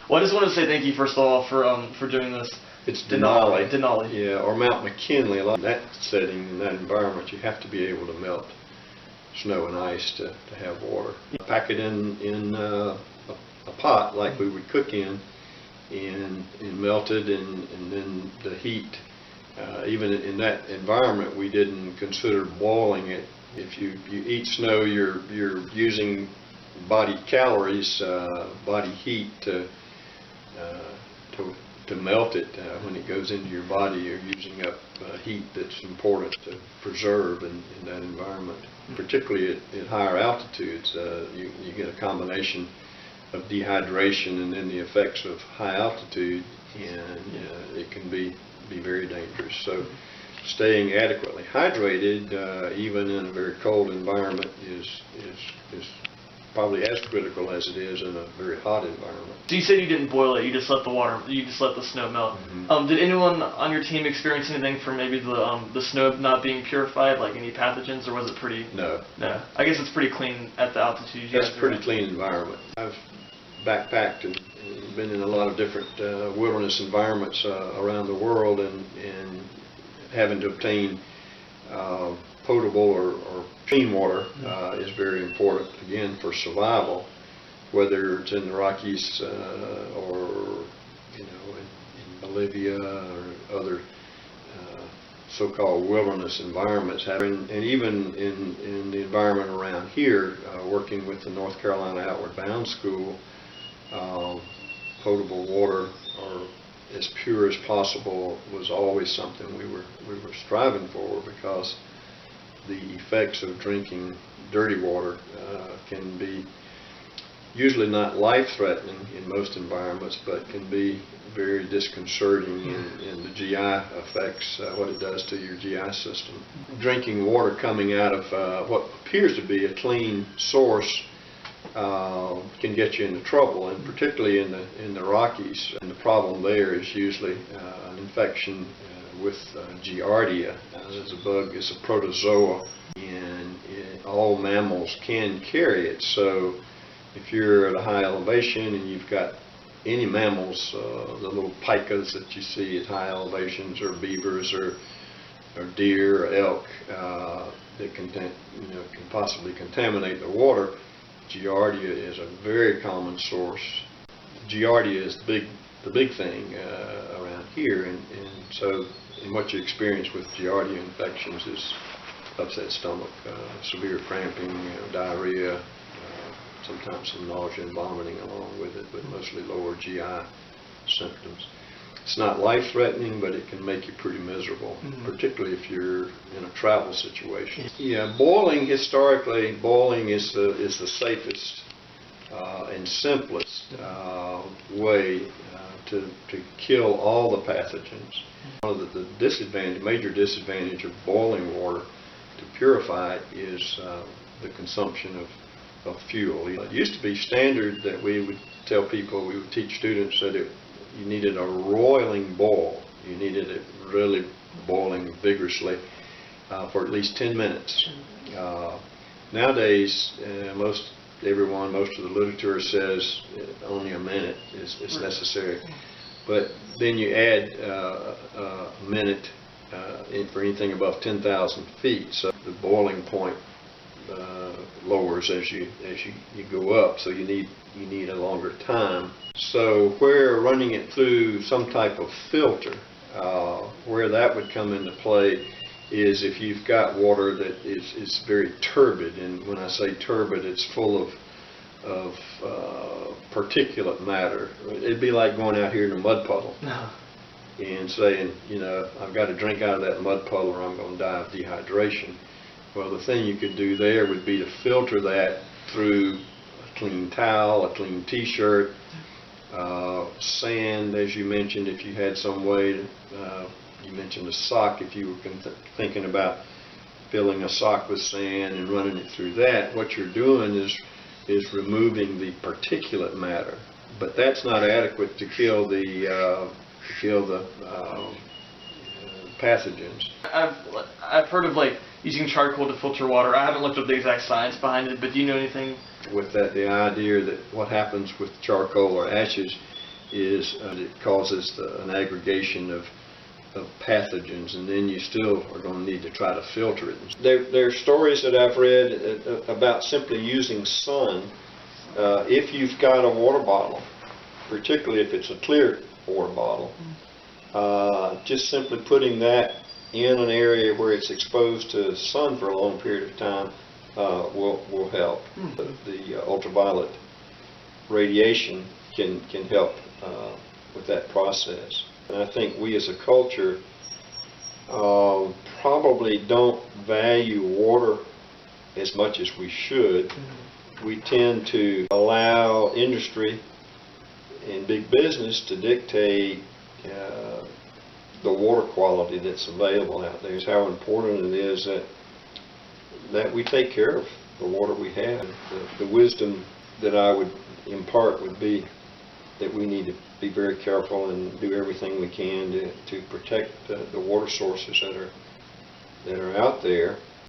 Well, I just want to say thank you first of all for doing this. It's Denali. Denali. Yeah, or Mount McKinley. In that setting, in that environment, you have to be able to melt snow and ice to have water. Pack it in a pot like we would cook in, and melt it, and then the heat. Even in that environment, we didn't consider boiling it. If you eat snow, you're using body calories, body heat to melt it. When it goes into your body, you're using up heat that's important to preserve in that environment. Particularly at higher altitudes, you get a combination of dehydration and then the effects of high altitude, and it can be very dangerous. So staying adequately hydrated, even in a very cold environment, is probably as critical as it is in a very hot environment. So you said you didn't boil it; you just let the snow melt. Mm-hmm. Did anyone on your team experience anything from maybe the snow not being purified, like any pathogens, or was it pretty? No. No. I guess it's pretty clean at the altitude. It's a pretty clean environment. I've backpacked and been in a lot of different wilderness environments around the world, and having to obtain potable or clean water is very important, again, for survival, whether it's in the Rockies or in Bolivia or other so-called wilderness environments. And even in the environment around here, working with the North Carolina Outward Bound School, potable water, or as pure as possible, was always something we were striving for, because the effects of drinking dirty water can be usually not life-threatening in most environments, but can be very disconcerting in the GI effects, what it does to your GI system. Drinking water coming out of what appears to be a clean source can get you into trouble, and particularly in the Rockies. And the problem there is usually an infection with Giardia. It's a bug, it's a protozoa, and all mammals can carry it. So if you're at a high elevation and you've got any mammals, the little pikas that you see at high elevations, or beavers, or deer, or elk, that can possibly contaminate the water, Giardia is a very common source. Giardia is the big thing around here, and so what you experience with Giardia infections is upset stomach, severe cramping, diarrhea, sometimes some nausea and vomiting along with it, but mostly lower GI symptoms. It's not life-threatening, but it can make you pretty miserable, particularly if you're in a travel situation. Yeah, boiling, historically, boiling is the safest and simplest way to kill all the pathogens. One of the major disadvantage of boiling water to purify it is the consumption of fuel. It used to be standard that we would tell people, we would teach students that you needed a roiling boil. You needed it really boiling vigorously for at least 10 minutes. Nowadays, most of the literature says only a minute is necessary. But then you add a minute for anything above 10,000 feet. So the boiling point lowers as you go up, so you need a longer time. So where running it through some type of filter, where that would come into play is if you've got water that is very turbid, and when I say turbid, it's full of particulate matter. It'd be like going out here in a mud puddle and saying, I've got to drink out of that mud puddle or I'm going to die of dehydration. Well, the thing you could do there would be to filter that through a clean towel, a clean t-shirt, sand, as you mentioned, if you had some way to, you mentioned a sock, if you were thinking about filling a sock with sand and running it through that, what you're doing is removing the particulate matter. But that's not adequate to kill the pathogens. I've heard of using charcoal to filter water. I haven't looked up the exact science behind it, but do you know anything? With that, the idea that what happens with charcoal or ashes is it causes an aggregation of pathogens, and then you still are going to need to try to filter it. There are stories that I've read about simply using sun. If you've got a water bottle, particularly if it's a clear water bottle, just simply putting that in an area where it's exposed to sun for a long period of time will help. The ultraviolet radiation can help with that process. And I think we as a culture probably don't value water as much as we should. We tend to allow industry and big business to dictate the water quality that's available out there. It's how important it is that we take care of the water we have. The wisdom that I would impart would be that we need to be very careful and do everything we can to protect the water sources that are out there.